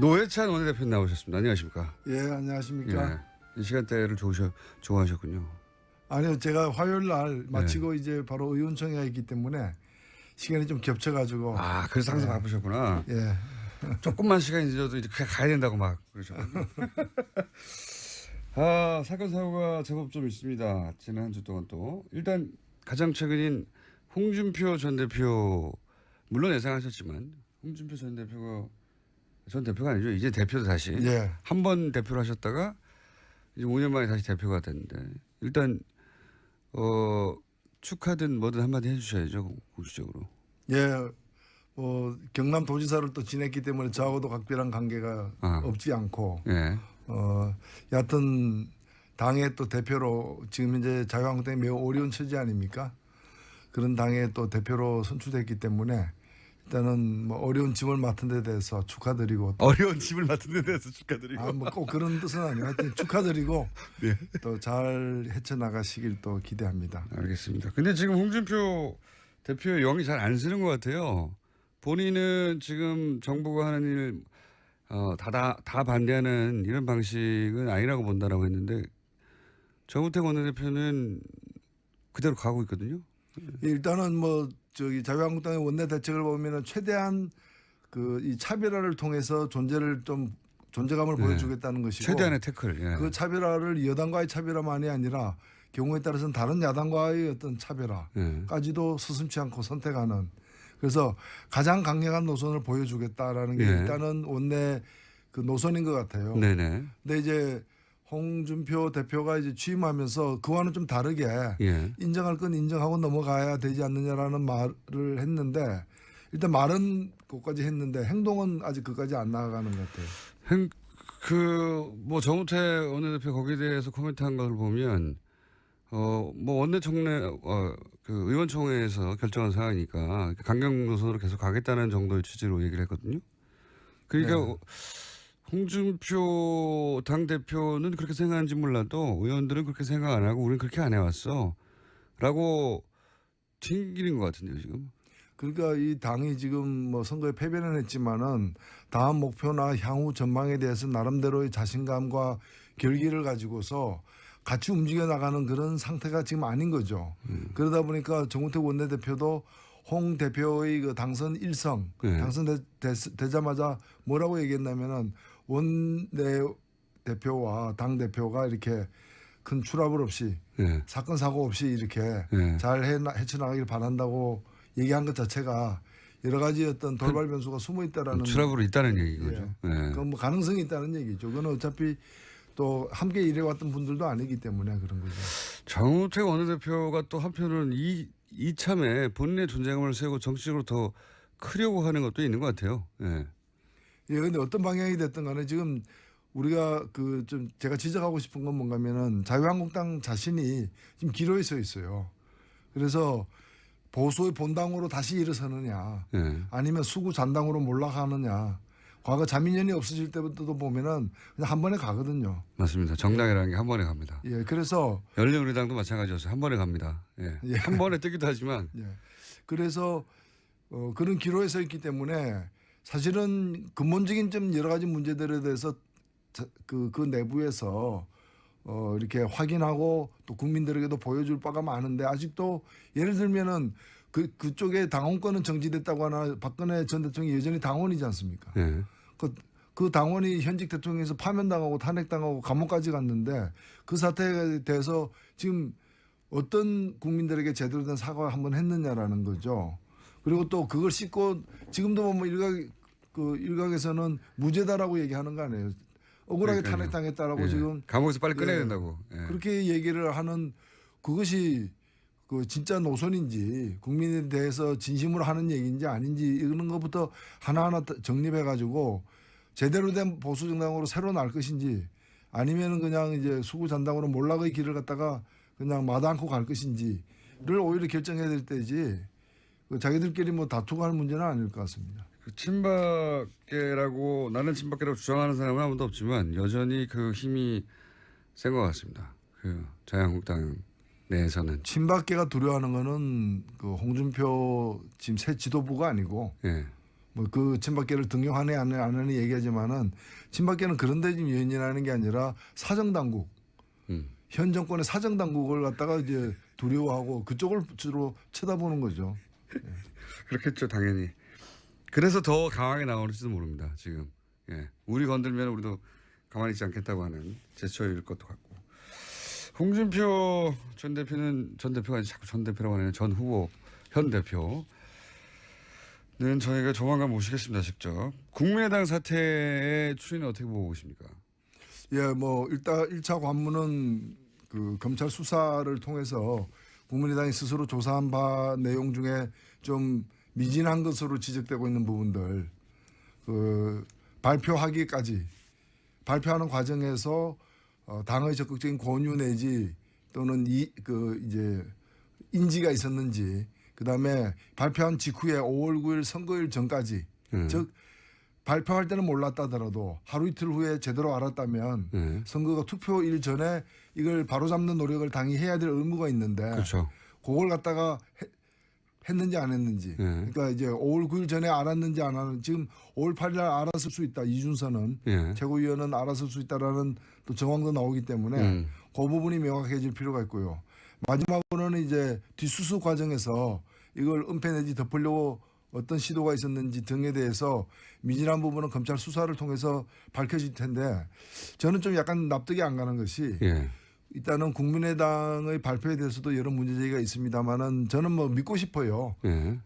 노회찬 원내대표 나오셨습니다. 안녕하십니까? 예, 안녕하십니까? 이 시간대를 좋아하셨군요. 아니요, 제가 화요일 날 마치고 이제 바로 의원총회가 있기 때문에 시간이 좀 겹쳐가지고. 그래서 항상 바쁘셨구나. 예. 조금만 시간이 늦어도 이제 그냥 가야 된다고 막 그러셨거든요. 사건 사고가 제법 좀 있습니다. 지난 한 주 동안 또. 일단 가장 최근인 홍준표 전 대표, 물론 예상하셨지만 홍준표 전 대표가 아니죠. 이제 대표도 다시. 예. 한 번 대표를 하셨다가 이제 5년 만에 다시 대표가 됐는데 일단 축하든 뭐든 한마디 해주셔야죠. 공식적으로. 예. 경남 도지사를 또 지냈기 때문에 저하고도 각별한 관계가 없지 않고. 예. 여하튼 당의 또 대표로 지금 현재 자유한국당이 매우 어려운 처지 아닙니까? 그런 당의 또 대표로 선출됐기 때문에 일단은 뭐 어려운 짐을 맡은 데 대해서 축하드리고. 어려운 짐을 맡은 데 대해서 축하드리고. 뭐 꼭 그런 뜻은 아니고 하여튼 축하드리고 네. 또 잘 헤쳐나가시길 또 기대합니다. 알겠습니다. 근데 지금 홍준표 대표의 영이 잘 안 쓰는 것 같아요. 본인은 지금 정부가 하는 일 다 반대하는 이런 방식은 아니라고 본다라고 했는데 정우택 원내대표는 그대로 가고 있거든요. 일단은 뭐 자유한국당의 원내 대책을 보면은 최대한 이 차별화를 통해서 존재감을 보여주겠다는 것이고 최대한의 태클. 예. 그 차별화를 여당과의 차별화만이 아니라 경우에 따라서는 다른 야당과의 어떤 차별화까지도 서슴지 않고 선택하는, 그래서 가장 강력한 노선을 보여주겠다라는 게 일단은 원내 그 노선인 것 같아요. 네네. 근데 이제 홍준표 대표가 이제 취임하면서 그와는 좀 다르게 인정할 건 인정하고 넘어가야 되지 않느냐라는 말을 했는데 일단 말은 그것까지 했는데 행동은 아직 그까지 안 나아가는 것 같아요. 뭐 정우택 원내대표 거기에 대해서 코멘트한 걸 보면 뭐 원내총회 그 의원총회에서 결정한 사항이니까 강경 노선으로 계속 가겠다는 정도의 취지로 얘기를 했거든요. 그러니까 홍준표 당대표는 그렇게 생각하는지 몰라도 의원들은 그렇게 생각 안 하고 우리는 그렇게 안 해왔어 라고 튕기는 것 같은데요 지금. 그러니까 이 당이 지금 뭐 선거에 패배는 했지만은 다음 목표나 향후 전망에 대해서 나름대로의 자신감과 결기를 가지고서 같이 움직여 나가는 그런 상태가 지금 아닌 거죠. 그러다 보니까 정우택 원내대표도 홍 대표의 그 당선 일성, 당선되자마자 뭐라고 얘기했냐면은 원내 대표와 당 대표가 이렇게 큰 추락을 없이 사건 사고 없이 이렇게 잘 헤쳐나가길 바란다고 얘기한 것 자체가 여러 가지 어떤 돌발 변수가 숨어 있다라는. 추락으로 있다는 얘기죠. 그건 뭐 가능성이 있다는 얘기죠. 그건 어차피 또 함께 일해왔던 분들도 아니기 때문에 그런 거죠. 정우택 원내대표가 또 한편으로는 이참에 본인의 존재감을 세우고 정치적으로 더 크려고 하는 것도 있는 것 같아요. 근데 어떤 방향이 됐든 간에 지금 우리가 좀 제가 지적하고 싶은 건 뭔가면은 자유한국당 자신이 지금 기로에 서 있어요. 그래서 보수의 본당으로 다시 일어서느냐 아니면 수구 잔당으로 몰락하느냐. 과거 자민련이 없어질 때부터도 보면은 그냥 한 번에 가거든요. 맞습니다. 정당이라는 게 한 번에 갑니다. 그래서 열린우리당도 마찬가지였어요. 한 번에 갑니다. 한 번에 뜨기도 하지만. 그래서 그런 기로에 서 있기 때문에 사실은 근본적인 좀 여러 가지 문제들에 대해서 그 내부에서 이렇게 확인하고 또 국민들에게도 보여줄 바가 많은데 아직도 예를 들면은 그쪽에 당원권은 정지됐다고 하나 박근혜 전 대통령이 여전히 당원이지 않습니까? 그 당원이 현직 대통령에서 파면당하고 탄핵당하고 감옥까지 갔는데 그 사태에 대해서 지금 어떤 국민들에게 제대로 된 사과를 한번 했느냐라는 거죠. 그리고 또 그걸 씻고 지금도 보면 일각에서는 무죄다라고 얘기하는 거 아니에요. 억울하게 탄핵당했다라고 지금. 감옥에서 빨리 꺼내야 된다고. 그렇게 얘기를 하는 그것이 진짜 노선인지 국민에 대해서 진심으로 하는 얘기인지 아닌지 이런 것부터 하나하나 정립해 가지고 제대로 된 보수 정당으로 새로 날 것인지 아니면은 그냥 이제 수구 잔당으로 몰락의 길을 갖다가 그냥 마다않고 갈 것인지를 오히려 결정해야 될 때지 자기들끼리 뭐 다투고 하는 문제는 아닐 것 같습니다. 친박계라고 나는 친박계라고 주장하는 사람은 아무도 없지만 여전히 그 힘이 센 것 같습니다. 자유한국당 내에서는. 친박계가 두려워하는 거는 홍준표 지금 새 지도부가 아니고 뭐 그 친박계를 등용하네 안 하네 얘기하지만은 친박계는 그런 데 지금 연연하는 게 아니라 사정당국 현 정권의 사정당국을 갖다가 이제 두려워하고 그쪽을 주로 쳐다보는 거죠. 그렇겠죠, 당연히. 그래서 더 강하게 나오는지도 모릅니다. 지금. 예. 우리 건들면 우리도 가만히 있지 않겠다고 하는 제스처일 것도 같고. 홍준표 전 대표는 전 대표가 아니라 자꾸 전 대표라고 하는 전 후보 현 대표는 저희가 조만간 모시겠습니다. 직접. 국민의당 사태의 추이는 어떻게 보고 계십니까? 예, 뭐 일단 1차 관문은 그 검찰 수사를 통해서 국민의당이 스스로 조사한 바 내용 중에 좀 미진한 것으로 지적되고 있는 부분들 그 발표하기까지 발표하는 과정에서 당의 적극적인 권유 내지 또는 이제 인지가 있었는지 그다음에 발표한 직후에 5월 9일 선거일 전까지 즉 발표할 때는 몰랐다더라도 하루 이틀 후에 제대로 알았다면 선거가 투표일 전에 이걸 바로잡는 노력을 당이 해야 될 의무가 있는데 그렇죠. 그걸 갖다가 했는지 안 했는지 그러니까 이제 5월 9일 전에 알았는지 안 알았는지 지금 5월 8일 날 알았을 수 있다. 이준서는 최고위원은 알았을 수 있다라는 또 정황도 나오기 때문에 그 부분이 명확해질 필요가 있고요. 마지막으로는 이제 뒷수습 과정에서 이걸 은폐 내지 덮으려고 어떤 시도가 있었는지 등에 대해서 미진한 부분은 검찰 수사를 통해서 밝혀질 텐데 저는 좀 약간 납득이 안 가는 것이 일단은 국민의당의 발표에 대해서도 여러 문제제기가 있습니다만은 저는 뭐 믿고 싶어요.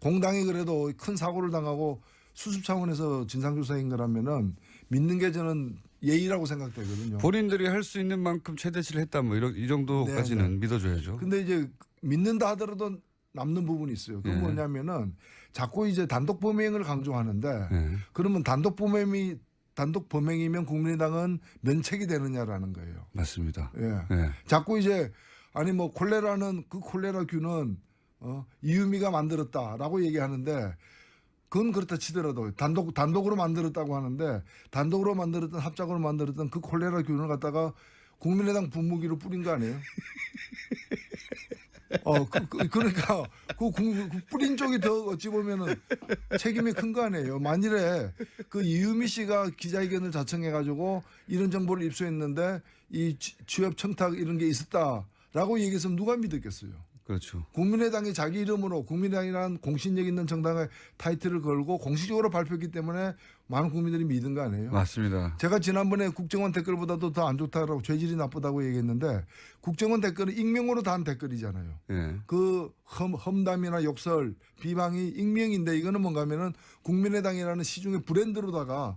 공당이 그래도 큰 사고를 당하고 수습 차원에서 진상조사인 거라면은 믿는 게 저는 예의라고 생각되거든요. 본인들이 할 수 있는 만큼 최대치를 했다 뭐 이 정도까지는 믿어줘야죠. 근데 이제 믿는다 하더라도 남는 부분이 있어요. 그건 뭐냐면은 자꾸 이제 단독 범행을 강조하는데 그러면 단독 범행이면 국민의당은 면책이 되느냐라는 거예요. 맞습니다. 자꾸 이제 아니 뭐 콜레라는 그 콜레라균은 이유미가 만들었다라고 얘기하는데 그건 그렇다 치더라도 단독으로 만들었다고 하는데 단독으로 만들었던 합작으로 만들었던 그 콜레라균을 갖다가 국민의당 분무기로 뿌린 거 아니에요? 그러니까 그 뿌린 쪽이 더 어찌 보면은 책임이 큰 거 아니에요. 만일에 그 이유미 씨가 기자회견을 자청해가지고 이런 정보를 입수했는데 이 취업 청탁 이런 게 있었다라고 얘기했으면 누가 믿었겠어요. 그렇죠. 국민의당이 자기 이름으로 국민의당이라는 공신력 있는 정당의 타이틀을 걸고 공식적으로 발표했기 때문에 많은 국민들이 믿은 거 아니에요? 맞습니다. 제가 지난번에 국정원 댓글보다도 더 안 좋다라고 죄질이 나쁘다고 얘기했는데 국정원 댓글은 익명으로 다 한 댓글이잖아요. 그 험담이나 욕설, 비방이 익명인데 이거는 뭔가 하면은 국민의당이라는 시중의 브랜드로다가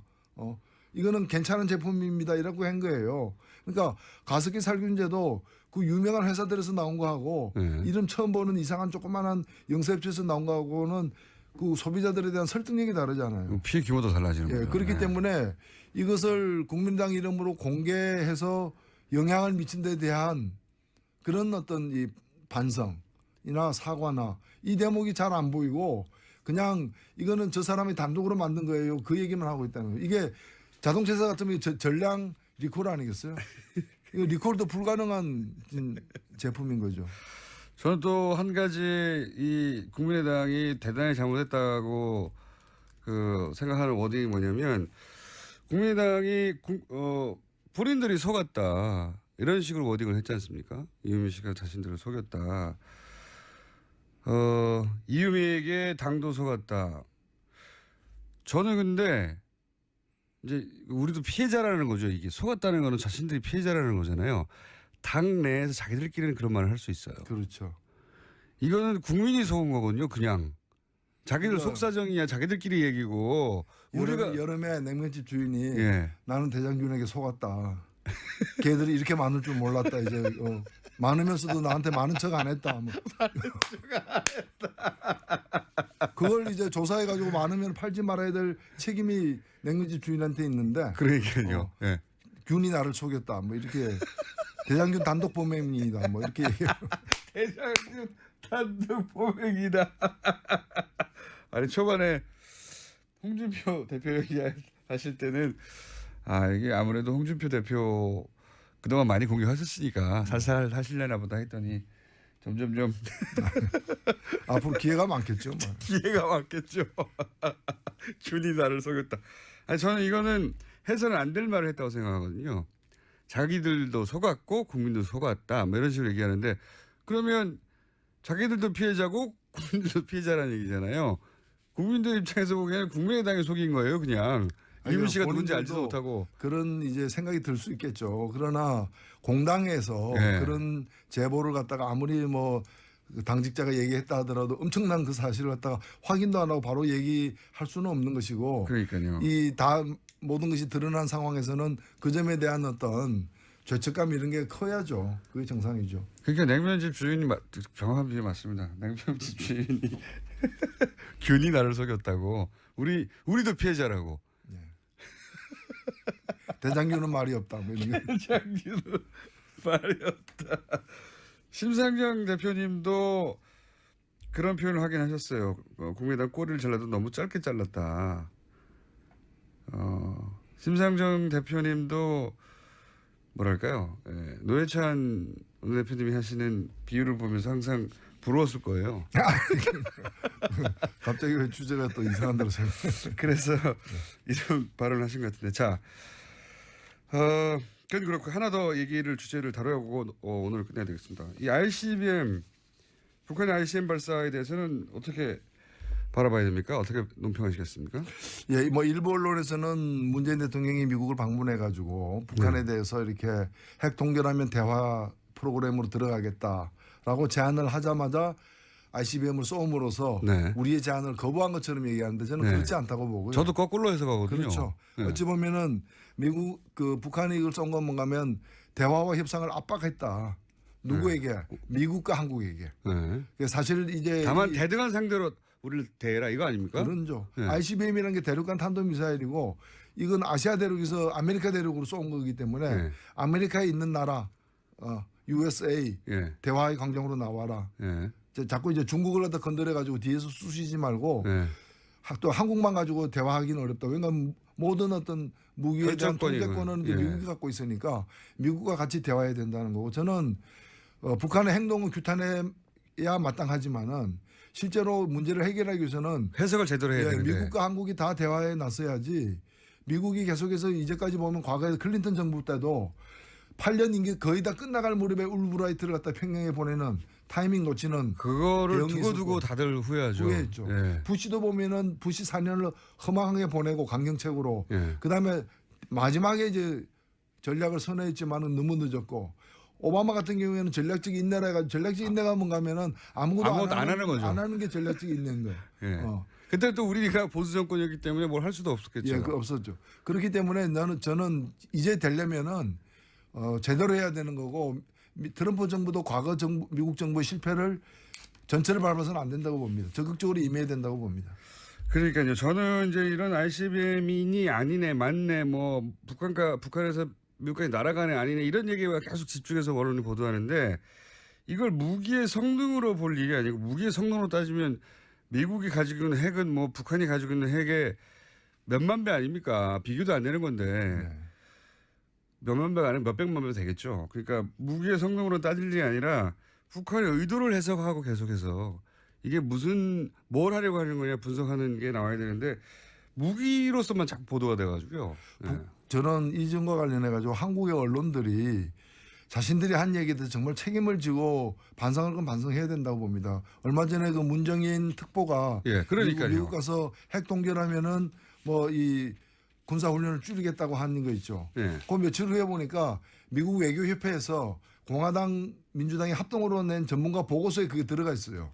이거는 괜찮은 제품입니다 이라고 한 거예요. 그러니까 가습기 살균제도 그 유명한 회사들에서 나온 거하고 이름 처음 보는 이상한 조그만한 영세업체에서 나온 거하고는 그 소비자들에 대한 설득력이 다르잖아요. 피해 규모도 달라지는 거예요. 그렇기 때문에 이것을 국민당 이름으로 공개해서 영향을 미친 데 대한 그런 어떤 이 반성이나 사과나 이 대목이 잘 안 보이고 그냥 이거는 저 사람이 단독으로 만든 거예요. 그 얘기만 하고 있다는 거예요. 이게 자동차 회사 같으면 전량 리콜 아니겠어요? 이거 리콜도 불가능한 제품인 거죠. 저는 또 한 가지 이 국민의당이 대단히 잘못했다고 생각하는 워딩이 뭐냐면 국민의당이 본인들이 속았다 이런 식으로 워딩을 했지 않습니까? 이유미 씨가 자신들을 속였다. 이유미에게 당도 속았다. 저는 근데 이제 우리도 피해자라는 거죠. 이게 속았다는 거는 자신들이 피해자라는 거잖아요. 당 내에서 자기들끼리는 그런 말을 할 수 있어요. 그렇죠. 이거는 국민이 속은 거거든요. 그냥 자기들 속사정이야 자기들끼리 얘기고 우리가 여름에 냉면집 주인이 나는 대장균에게 속았다. 걔들이 이렇게 많을 줄 몰랐다. 이제 많으면서도 나한테 많은 척 안 했다. 뭐. 많은 척 안 했다. 그걸 이제 조사해가지고 많으면 팔지 말아야 될 책임이 냉면집 주인한테 있는데. 그러니까요. 균이 나를 속였다. 뭐 이렇게 대장균 단독 범행이다. 뭐 이렇게 대장균 단독 범행이다. 아니 초반에 홍준표 대표 얘기하실 때는 이게 아무래도 홍준표 대표 그동안 많이 공격하셨으니까 살살 하시려나 보다 했더니 점점점 앞으로 기회가 많겠죠. 뭐. 기회가 많겠죠. 균이 나를 속였다. 아니, 저는 이거는 해서는 안 될 말을 했다고 생각하거든요. 자기들도 속았고 국민도 속았다. 뭐 이런 식으로 얘기하는데 그러면 자기들도 피해자고 국민들도 피해자라는 얘기잖아요. 국민들 입장에서 보기에는 국민의당이 속인 거예요, 그냥. 이윤 씨가 누군지 알지도 못하고. 그런 이제 생각이 들 수 있겠죠. 그러나 공당에서 네. 그런 제보를 갖다가 아무리 뭐 당직자가 얘기했다 하더라도 엄청난 그 사실을 갖다가 확인도 안 하고 바로 얘기할 수는 없는 것이고 그러니까요. 이 다 모든 것이 드러난 상황에서는 그 점에 대한 어떤 죄책감 이런 게 커야죠. 그게 정상이죠. 그러니까 냉면집 주인이 정확한 비유 맞습니다. 냉면집 주인이 균이 나를 속였다고. 우리도 피해자라고. 대장균은 말이 없다. 뭐 이런 게. 대장균은 말이 없다. 심상정 대표님도 그런 표현을 하긴 하셨어요. 국민의당 꼬리를 잘라도 너무 짧게 잘랐다. 심상정 대표님도 뭐랄까요. 예, 노회찬 원내대표님이 하시는 비유를 보면서 항상 부러웠을 거예요. 갑자기 왜 주제가 또 이상한 데로 생각. 그래서 이런 발언을 하신 것 같은데. 자, 그건 그렇고 하나 더 얘기를 주제를 다뤄보고 오늘 끝내야 되겠습니다. 이 ICBM, 북한의 ICBM 발사에 대해서는 어떻게 바라봐야 됩니까? 어떻게 논평하시겠습니까? 예, 뭐 일부 언론에서는 문재인 대통령이 미국을 방문해 가지고 북한에 대해서 이렇게 핵 동결하면 대화 프로그램으로 들어가겠다라고 제안을 하자마자 ICBM을 쏘음으로써 네. 우리의 제안을 거부한 것처럼 얘기하는데 저는 네. 그렇지 않다고 보고요. 저도 거꾸로 해석하거든요. 그렇죠. 네. 어찌 보면은 미국 북한이 이걸 쏜 건 뭔가면 대화와 협상을 압박했다. 누구에게? 미국과 한국에게. 네. 사실 이제 다만 대등한 상대로 우리를 대해라 이거 아닙니까? 그런죠. 네. ICBM이라는 게 대륙간 탄도미사일이고 이건 아시아 대륙에서 아메리카 대륙으로 쏜 거기 때문에 네. 아메리카에 있는 나라 USA 예. 대화의 광장으로 나와라. 예. 자꾸 이제 중국을 갖다 건드려 가지고 뒤에서 쑤시지 말고 예. 또 한국만 가지고 대화하기는 어렵다. 왜냐하면 모든 어떤 무기에 대한 결정권이 통제권은 이제 예. 미국이 갖고 있으니까 미국과 같이 대화해야 된다는 거고 저는 북한의 행동은 규탄해야 마땅하지만은 실제로 문제를 해결하기 위해서는 해석을 제대로 해야 되는데. 미국과 한국이 다 대화에 나서야지. 미국이 계속해서 이제까지 보면 과거에 클린턴 정부 때도 8년 임기 거의 다 끝나갈 무렵에 울브라이트를 갖다 평양에 보내는 타이밍 놓치는 그거를 대응이 두고 있었고. 다들 후회하죠. 후회했죠. 예. 부시도 보면은 부시 4년을 허망하게 보내고 강경책으로 예. 그다음에 마지막에 이제 전략을 선회했지만은 너무 늦었고 오바마 같은 경우에는 전략적 인내라 해가지고 전략적 인내가 뭔가 하면은 아무것도 안 하는 거죠. 안 하는 게 전략적 인내인 거예요. 예. 그때 또 우리가 보수 정권이었기 때문에 뭘 할 수도 없었겠죠. 예, 그 없었죠. 그렇기 때문에 저는 이제 되려면은 제대로 해야 되는 거고 트럼프 정부도 과거 미국 정부의 실패를 전체를 밟아서는 안 된다고 봅니다. 적극적으로 임해야 된다고 봅니다. 그러니까요. 저는 이제 이런 ICBM이니 아니네, 맞네, 뭐 북한에서 미국까지 날아가네, 아니네 이런 얘기가 계속 집중해서 언론이 보도하는데 이걸 무기의 성능으로 볼 일이 아니고 무기의 성능으로 따지면 미국이 가지고 있는 핵은 뭐 북한이 가지고 있는 핵의 몇만 배 아닙니까? 비교도 안 되는 건데. 네. 몇만 배가 아니라 몇백만 배 되겠죠. 그러니까 무기의 성능으로 따질 일이 아니라 북한의 의도를 해석하고 계속해서 이게 뭘 하려고 하는 거냐 분석하는 게 나와야 되는데 무기로서만 자꾸 보도가 돼가지고요. 네. 저는 이 점과 관련해 가지고 한국의 언론들이 자신들이 한 얘기에 대해서 정말 책임을 지고 반성할 건 반성해야 된다고 봅니다. 얼마 전에 그 문정인 특보가 예, 그러니까요. 미국 가서 핵 동결하면은 뭐 이 군사 훈련을 줄이겠다고 하는 거 있죠. 예. 그 며칠 후에 보니까 미국 외교협회에서 공화당 민주당이 합동으로 낸 전문가 보고서에 그게 들어가 있어요.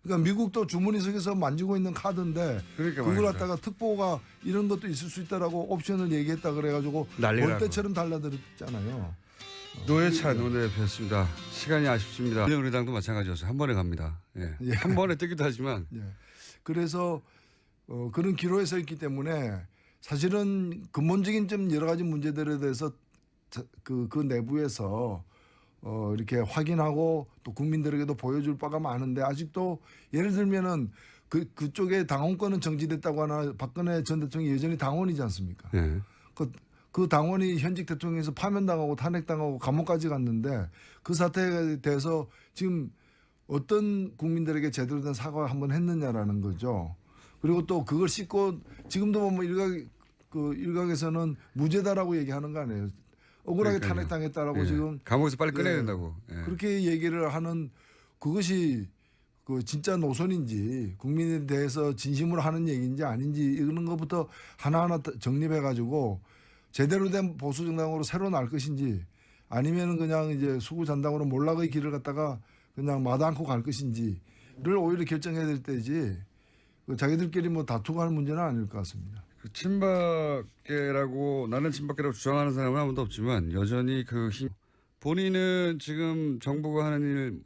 그러니까 미국도 주머니 속에서 만지고 있는 카드인데 그러니까 그걸 말입니다. 갖다가 특보가 이런 것도 있을 수 있다라고 옵션을 얘기했다 그래가지고 난리가 벌떼처럼 달라들었잖아요. 노회찬 원내대표였습니다. 시간이 아쉽습니다. 우리당도 마찬가지였어요. 한 번에 갑니다. 예. 예. 한 번에 뜨기도 하지만 예. 그래서 그런 기로에 서 있기 때문에 사실은 근본적인 좀 여러 가지 문제들에 대해서 그 내부에서 이렇게 확인하고 또 국민들에게도 보여줄 바가 많은데 아직도 예를 들면은 그쪽에 당원권은 정지됐다고 하나 박근혜 전 대통령이 여전히 당원이지 않습니까? 예. 그 당원이 현직 대통령에서 파면당하고 탄핵당하고 감옥까지 갔는데 그 사태에 대해서 지금 어떤 국민들에게 제대로 된 사과를 한번 했느냐라는 거죠. 그리고 또 그걸 씻고 지금도 보면 일각에서는 무죄다라고 얘기하는 거 아니에요. 억울하게 그러니까요. 탄핵당했다라고 예. 지금 감옥에서 빨리 꺼내야 예. 된다고. 예. 그렇게 얘기를 하는 그것이 그 진짜 노선인지 국민에 대해서 진심으로 하는 얘기인지 아닌지 이런 것부터 하나하나 정립해 가지고 제대로 된 보수 정당으로 새로 날 것인지 아니면은 그냥 이제 수구 잔당으로 몰락의 길을 갖다가 그냥 마다않고 갈 것인지를 오히려 결정해야 될 때지 그 자기들끼리 뭐 다투고 하는 문제는 아닐 것 같습니다. 그 친박계라고 나는 친박계라고 주장하는 사람은 아무도 없지만 여전히 그 힘. 본인은 지금 정부가 하는 일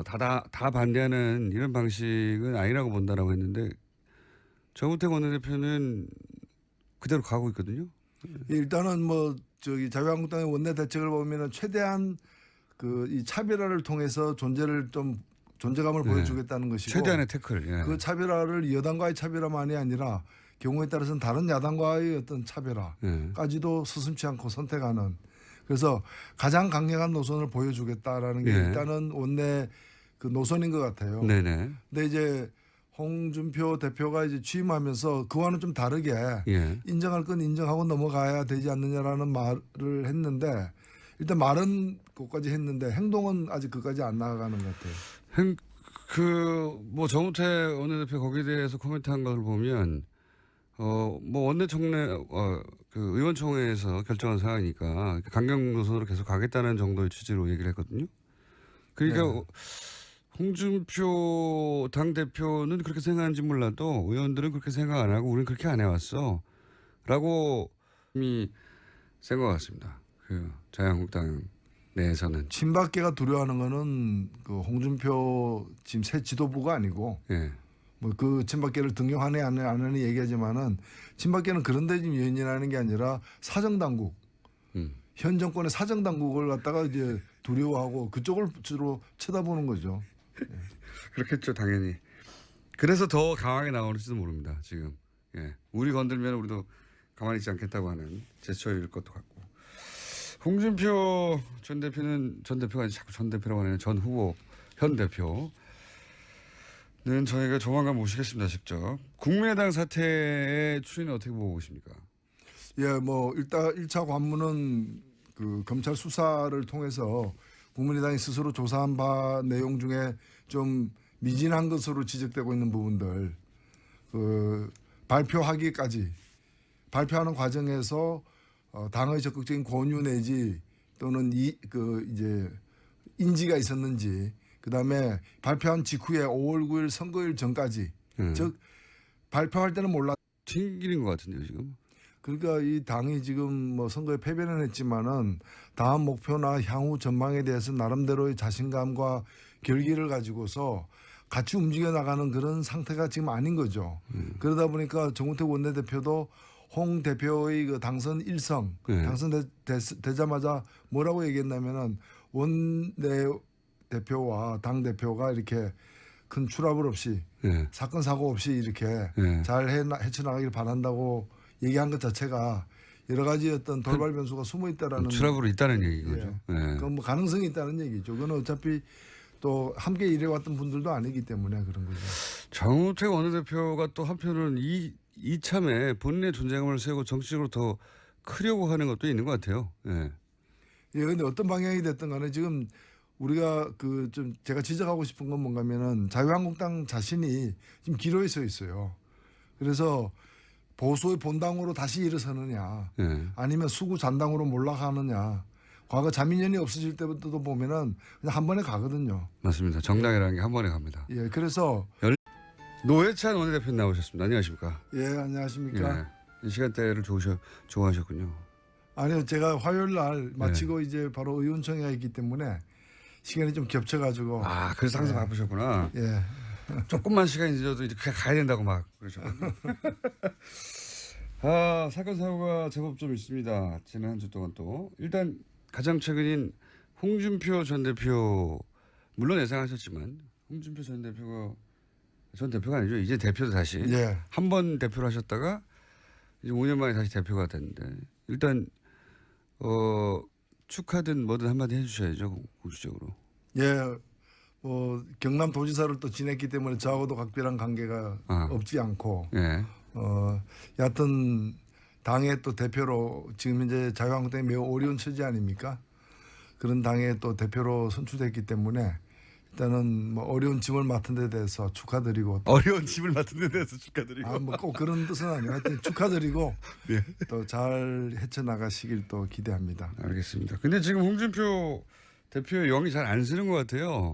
다 반대하는 이런 방식은 아니라고 본다라고 했는데 정우택 원내대표는 그대로 가고 있거든요. 일단은 뭐 저기 자유한국당의 원내 대책을 보면은 최대한 그 이 차별화를 통해서 존재감을 네. 보여주겠다는 것이고 최대한의 태클. 예. 그 차별화를 여당과의 차별화만이 아니라 경우에 따라서는 다른 야당과의 어떤 차별화까지도 서슴지 않고 선택하는 그래서 가장 강력한 노선을 보여주겠다라는 게 예. 일단은 원내 그 노선인 것 같아요. 네네. 근데 이제 홍준표 대표가 이제 취임하면서 그와는 좀 다르게 예. 인정할 건 인정하고 넘어가야 되지 않느냐라는 말을 했는데 일단 말은 그것까지 했는데 행동은 아직 그까지 안 나아가는 것 같아요. 뭐 정우택 원내대표 거기에 대해서 코멘트한 걸 보면 뭐 원내총회 그 의원총회에서 결정한 사항이니까 강경 노선으로 계속 가겠다는 정도의 취지로 얘기를 했거든요. 그러니까 네. 홍준표 당대표는 그렇게 생각하는지 몰라도 의원들은 그렇게 생각 안 하고 우리는 그렇게 안 해왔어 라고 이미 센 것 같습니다. 그 자유한국당 내에서는. 친박계가 두려워하는 거는 그 홍준표 지금 새 지도부가 아니고 예. 뭐 그 친박계를 등용하네 안 하네 얘기하지만은 친박계는 그런 데 지금 연연하는 게 아니라 사정당국 현 정권의 사정당국을 갖다가 이제 두려워하고 그쪽을 주로 쳐다보는 거죠. 그렇겠죠, 당연히. 그래서 더 강하게 나오는지도 모릅니다, 지금. 예. 우리 건들면 우리도 가만히 있지 않겠다고 하는 제스처일 것도 같고. 홍준표 전 대표가 아니라 자꾸 전 대표라고 하는 전 후보, 현 대표는 저희가 조만간 모시겠습니다, 직접. 국민의당 사태의 추이는 어떻게 보고 계십니까? 예, 뭐 일단 1차 관문은 그 검찰 수사를 통해서 국민의당이 스스로 조사한 바 내용 중에 좀 미진한 것으로 지적되고 있는 부분들 그 발표하는 과정에서 당의 적극적인 권유 내지 또는 이제 인지가 있었는지 그다음에 발표한 직후에 5월 9일 선거일 전까지 즉 발표할 때는 몰랐 튕기는 것 같은데요, 지금. 그러니까 이 당이 지금 뭐 선거에 패배는 했지만은 다음 목표나 향후 전망에 대해서 나름대로의 자신감과 결기를 가지고서 같이 움직여 나가는 그런 상태가 지금 아닌 거죠. 그러다 보니까 정우택 원내대표도 홍 대표의 그 당선 일성 당선되자마자 뭐라고 얘기했냐면은 원내 대표와 당 대표가 이렇게 큰 추락을 없이 사건 사고 없이 이렇게 잘 헤쳐나가길 바란다고 얘기한 것 자체가 여러 가지 어떤 돌발 변수가 숨어 있다라는 추락으로 있다는 얘기죠. 그건 뭐 가능성이 있다는 얘기죠. 그건 어차피 또 함께 일해왔던 분들도 아니기 때문에 그런 거죠. 정우택 원내대표가 또 한편으로는 이참에 본인의 존재감을 세우고 정치적으로 더 크려고 하는 것도 있는 것 같아요. 예. 예, 근데 어떤 방향이 됐든 간에 지금 우리가 그 좀 제가 지적하고 싶은 건 뭔가면은 자유한국당 자신이 지금 기로에 서 있어요. 그래서 보수의 본당으로 다시 일어서느냐 아니면 수구 잔당으로 몰락하느냐 과거 자민련이 없어질 때부터도 보면은 그냥 한 번에 가거든요. 맞습니다. 정당이라는 게 한 번에 갑니다. 예, 그래서 노회찬 원내대표 나오셨습니다. 안녕하십니까? 예, 안녕하십니까? 이 시간대를 좋아하셨군요. 아니요, 제가 화요일 날 마치고 이제 바로 의원총회가 있기 때문에 시간이 좀 겹쳐가지고. 아, 그래서 항상 바쁘셨구나. 예. 조금만 시간이 늦어도 이제 그냥 가야 된다고 막 그러셨거든요. 아, 사건 사고가 제법 좀 있습니다. 지난 한 주 동안 또 일단 가장 최근인 홍준표 전 대표 물론 예상하셨지만 홍준표 전 대표가 아니죠. 이제 대표도 다시 한 번 대표를 하셨다가 이제 5년 만에 다시 대표가 됐는데 일단 축하든 뭐든 한마디 해주셔야죠 공식적으로. 예, 경남도지사를 또 지냈기 때문에 저하고도 각별한 관계가 없지 않고 예. 여하튼 당의 또 대표로 지금 현재 자유한국당이 매우 어려운 처지 아닙니까? 그런 당의 또 대표로 선출됐기 때문에 일단은 뭐 어려운 짐을 맡은 데 대해서 축하드리고 어려운 짐을 맡은 데 대해서 축하드리고. 뭐 꼭 그런 뜻은 아니고 하여튼 축하드리고 네. 또 잘 헤쳐나가시길 또 기대합니다. 알겠습니다. 근데 지금 홍준표 대표의 영이 잘 안 쓰는 것 같아요.